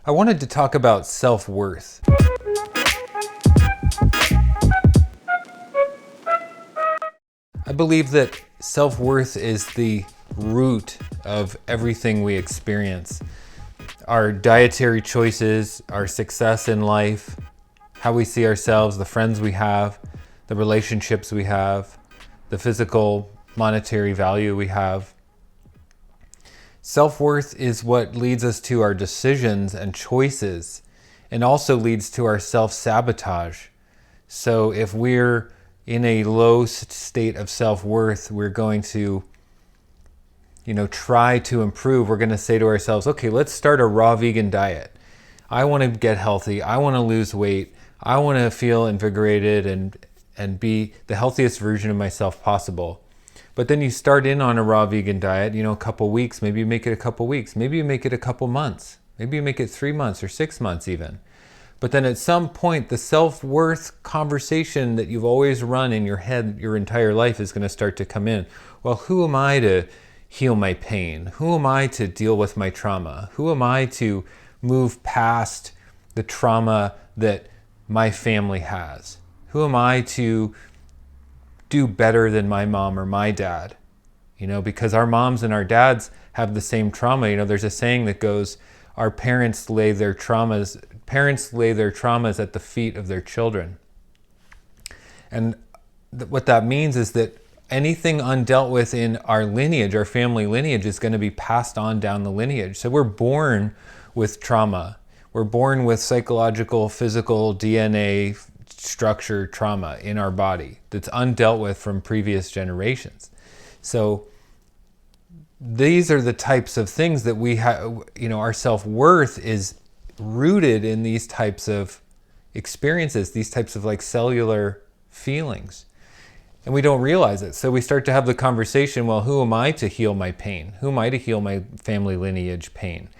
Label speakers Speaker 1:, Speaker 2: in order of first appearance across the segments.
Speaker 1: I wanted to talk about self-worth. I believe that self-worth is the root of everything we experience. Our dietary choices, our success in life, how we see ourselves, the friends we have, the relationships we have, the physical, monetary value we have. Self-worth is what leads us to our decisions and choices, and also leads to our self-sabotage. So if we're in a low state of self-worth, we're going to, try to improve. We're going to say to ourselves, okay, let's start a raw vegan diet. I want to get healthy. I want to lose weight. I want to feel invigorated and be the healthiest version of myself possible. But then you start in on a raw vegan diet, a couple weeks, maybe you make it a couple weeks, maybe you make it a couple months, maybe you make it 3 months or 6 months even. But then at some point, the self-worth conversation that you've always run in your head your entire life is going to start to come in. Well, who am I to heal my pain? Who am I to deal with my trauma? Who am I to move past the trauma that my family has? Who am I to do better than my mom or my dad? Because our moms and our dads have the same trauma. There's a saying that goes, our parents lay their traumas at the feet of their children. And what that means is that anything undealt with in our lineage, our family lineage, is going to be passed on down the lineage. So we're born with trauma. We're born with psychological, physical, DNA structure trauma in our body that's undealt with from previous generations. So these are the types of things that we have, our self-worth is rooted in these types of experiences, these types of cellular feelings. And we don't realize it. So we start to have the conversation, well, who am I to heal my pain? Who am I to heal my family lineage pain?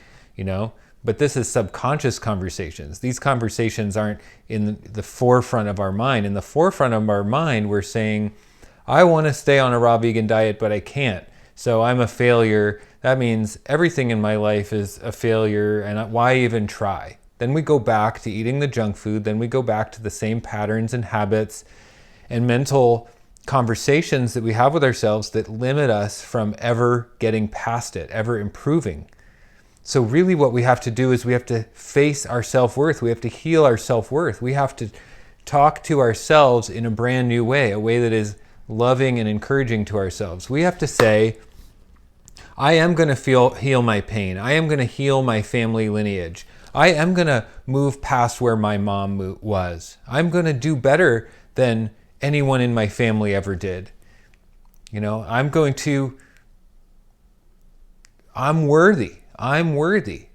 Speaker 1: But this is subconscious conversations. These conversations aren't in the forefront of our mind. In the forefront of our mind, we're saying, I want to stay on a raw vegan diet, but I can't. So I'm a failure. That means everything in my life is a failure, and why even try? Then we go back to eating the junk food. Then we go back to the same patterns and habits and mental conversations that we have with ourselves that limit us from ever getting past it, ever improving. So really what we have to do is we have to face our self-worth. We have to heal our self-worth. We have to talk to ourselves in a brand new way, a way that is loving and encouraging to ourselves. We have to say, I am going to heal my pain. I am going to heal my family lineage. I am going to move past where my mom was. I'm going to do better than anyone in my family ever did. I'm worthy. I'm worthy.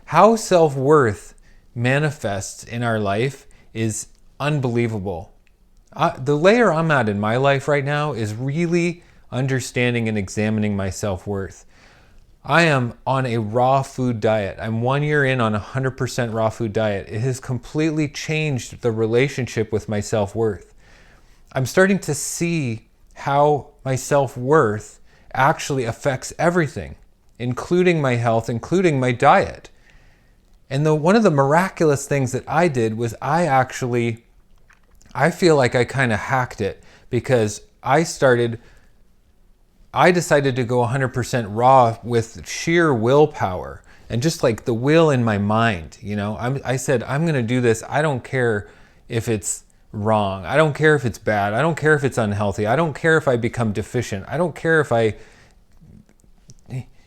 Speaker 1: How self-worth manifests in our life is unbelievable. The layer I'm at in my life right now is really understanding and examining my self-worth. I am on a raw food diet. I'm 1 year in on a 100% raw food diet. It has completely changed the relationship with my self-worth. I'm starting to see how my self-worth actually affects everything, including my health, including my diet. And one of the miraculous things that I did was I feel like I kind of hacked it, because I decided to go 100% raw with sheer willpower and just the will in my mind. I said, I'm going to do this. I don't care if it's wrong. I don't care if it's bad. I don't care if it's unhealthy. I don't care if I become deficient. I don't care if I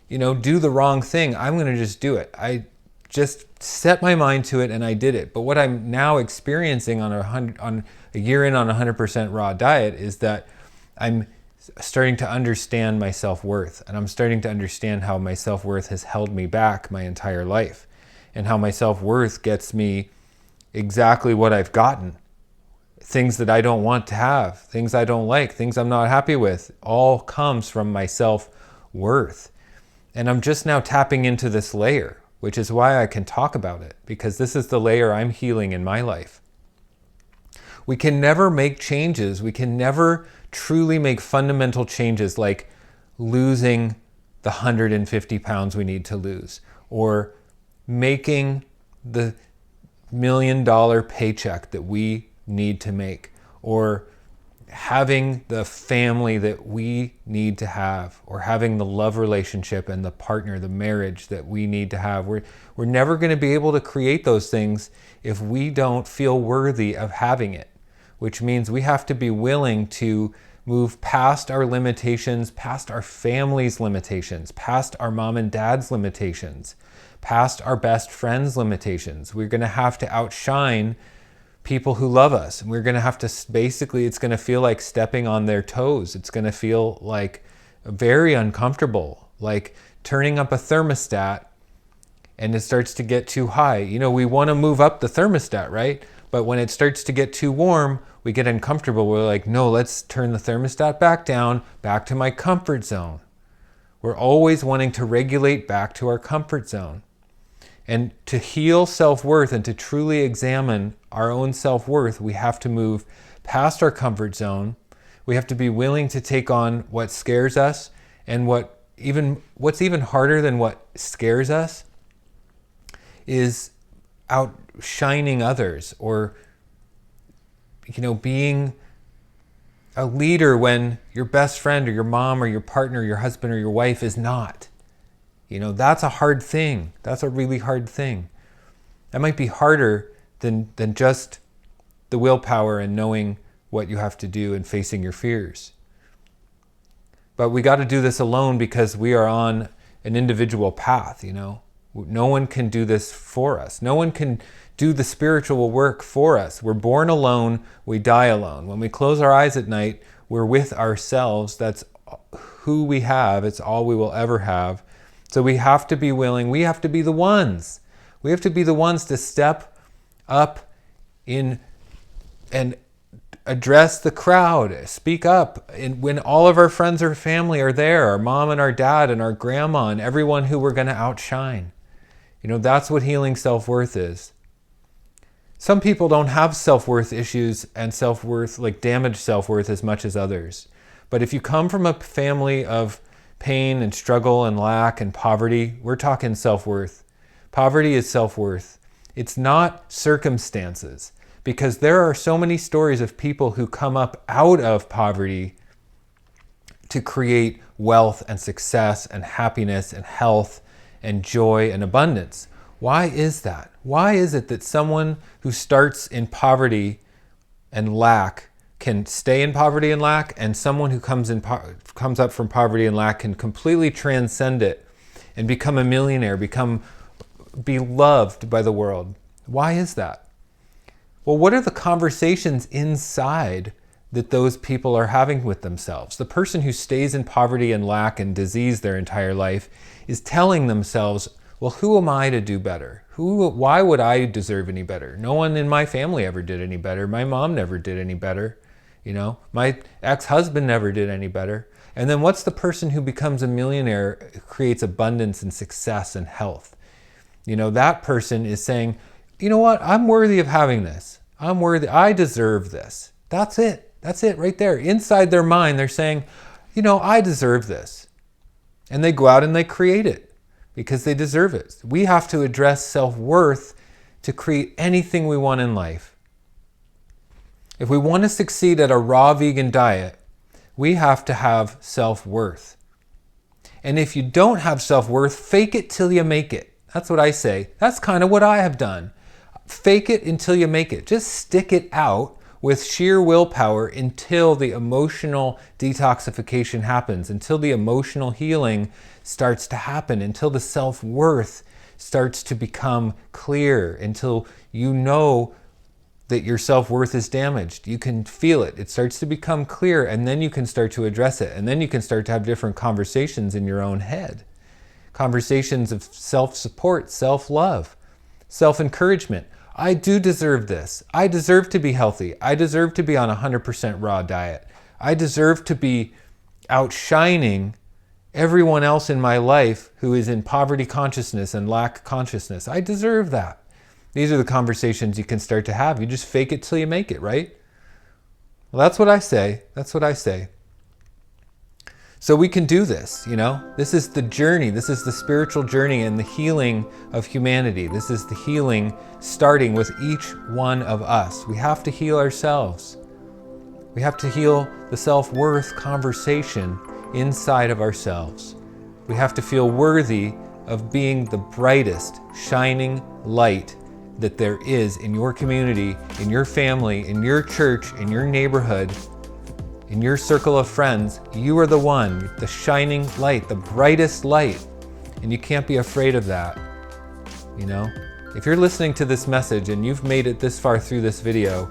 Speaker 1: do the wrong thing. I'm going to just do it. I just set my mind to it and I did it. But what I'm now experiencing on a year in on a 100% raw diet is that I'm starting to understand my self-worth, and I'm starting to understand how my self-worth has held me back my entire life, and how my self-worth gets me exactly what I've gotten. Things that I don't want to have, things I don't like, things I'm not happy with, all comes from my self-worth. And I'm just now tapping into this layer, which is why I can talk about it, because this is the layer I'm healing in my life. We can never make changes. We can never truly make fundamental changes like losing the 150 pounds we need to lose, or making the $1 million paycheck that we need to make, or having the family that we need to have, or having the love relationship and the partner, the marriage that we need to have. We're never going to be able to create those things if we don't feel worthy of having it, which means we have to be willing to move past our limitations, past our family's limitations, past our mom and dad's limitations, past our best friend's limitations. We're going to have to outshine people who love us. And we're going to have to, basically, it's going to feel like stepping on their toes. It's going to feel like very uncomfortable, like turning up a thermostat and it starts to get too high. You know, we want to move up the thermostat, right? But when it starts to get too warm, we get uncomfortable. We're like, no, let's turn the thermostat back down, back to my comfort zone. We're always wanting to regulate back to our comfort zone. And to heal self-worth and to truly examine our own self-worth, we have to move past our comfort zone. We have to be willing to take on what scares us, and what's even harder than what scares us is outshining others, or being a leader when your best friend or your mom or your partner, your husband or your wife is not. That's a hard thing. That's a really hard thing. That might be harder than just the willpower and knowing what you have to do and facing your fears. But we got to do this alone because we are on an individual path, No one can do this for us. No one can do the spiritual work for us. We're born alone, we die alone. When we close our eyes at night, we're with ourselves. That's who we have. It's all we will ever have. So we have to be willing. We have to be the ones. We have to be the ones to step up in and address the crowd, speak up. And when all of our friends or family are there, our mom and our dad and our grandma and everyone who we're going to outshine. That's what healing self-worth is. Some people don't have self-worth issues and self-worth, like damaged self-worth, as much as others. But if you come from a family of pain and struggle and lack and poverty, we're talking self-worth. Poverty is self-worth. It's not circumstances, because there are so many stories of people who come up out of poverty to create wealth and success and happiness and health and joy and abundance. Why is that? Why is it that someone who starts in poverty and lack can stay in poverty and lack, and someone who comes up from poverty and lack can completely transcend it and become a millionaire, be loved by the world? Why is that? Well, what are the conversations inside that those people are having with themselves? The person who stays in poverty and lack and disease their entire life is telling themselves, well, who am I to do better? Why would I deserve any better? No one in my family ever did any better. My mom never did any better. My ex-husband never did any better. And then what's the person who becomes a millionaire, creates abundance and success and health? That person is saying, you know what? I'm worthy of having this. I'm worthy. I deserve this. That's it. That's it right there. Inside their mind, they're saying, I deserve this. And they go out and they create it because they deserve it. We have to address self-worth to create anything we want in life. If we want to succeed at a raw vegan diet, we have to have self-worth. And if you don't have self-worth, fake it till you make it. That's what I say. That's kind of what I have done. Fake it until you make it. Just stick it out with sheer willpower until the emotional detoxification happens, until the emotional healing starts to happen, until the self-worth starts to become clear, until you know that your self-worth is damaged. You can feel it. It starts to become clear, and then you can start to address it. And then you can start to have different conversations in your own head. Conversations of self-support, self-love, self-encouragement. I do deserve this. I deserve to be healthy. I deserve to be on a 100% raw diet. I deserve to be outshining everyone else in my life who is in poverty consciousness and lack consciousness. I deserve that. These are the conversations you can start to have. You just fake it till you make it, right? Well, that's what I say. That's what I say. So we can do this, you know? This is the journey. This is the spiritual journey and the healing of humanity. This is the healing starting with each one of us. We have to heal ourselves. We have to heal the self-worth conversation inside of ourselves. We have to feel worthy of being the brightest, shining light that there is in your community, in your family, in your church, in your neighborhood, in your circle of friends. You are the one, the shining light, the brightest light. And you can't be afraid of that, you know? If you're listening to this message and you've made it this far through this video,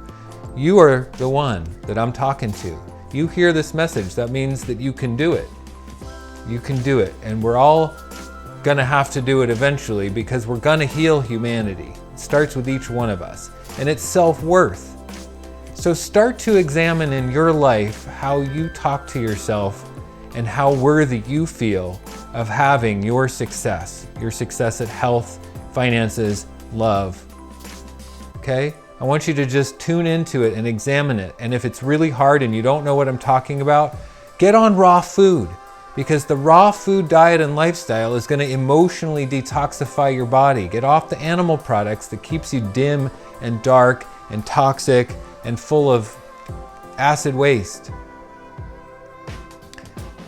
Speaker 1: you are the one that I'm talking to. You hear this message, that means that you can do it. You can do it. And we're all gonna have to do it eventually, because we're gonna heal humanity. It starts with each one of us. And it's self-worth. So start to examine in your life how you talk to yourself and how worthy you feel of having your success at health, finances, love. Okay? I want you to just tune into it and examine it. And if it's really hard and you don't know what I'm talking about, get on raw food, because the raw food diet and lifestyle is going to emotionally detoxify your body. Get off the animal products that keeps you dim and dark and toxic and full of acid waste.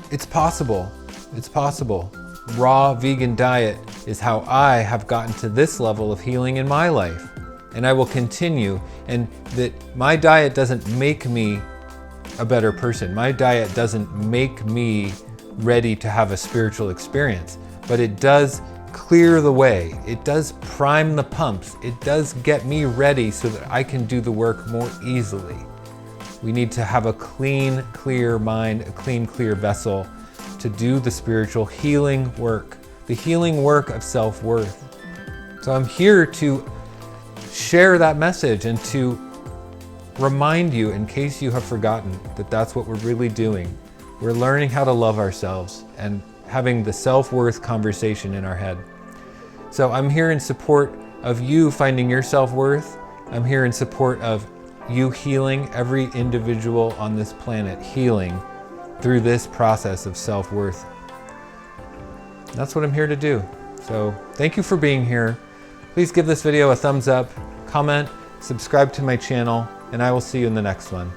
Speaker 1: It's possible. It's possible. Raw vegan diet is how I have gotten to this level of healing in my life. And I will continue. And that my diet doesn't make me a better person. My diet doesn't make me ready to have a spiritual experience, but it does clear the way. It does prime the pumps. It does get me ready so that I can do the work more easily. We need to have a clean, clear mind, a clean, clear vessel to do the spiritual healing work, the healing work of self-worth. So I'm here to share that message and to remind you, in case you have forgotten, that that's what we're really doing. We're learning how to love ourselves and having the self-worth conversation in our head. So I'm here in support of you finding your self-worth. I'm here in support of you healing, every individual on this planet healing through this process of self-worth. That's what I'm here to do. So thank you for being here. Please give this video a thumbs up, comment, subscribe to my channel, and I will see you in the next one.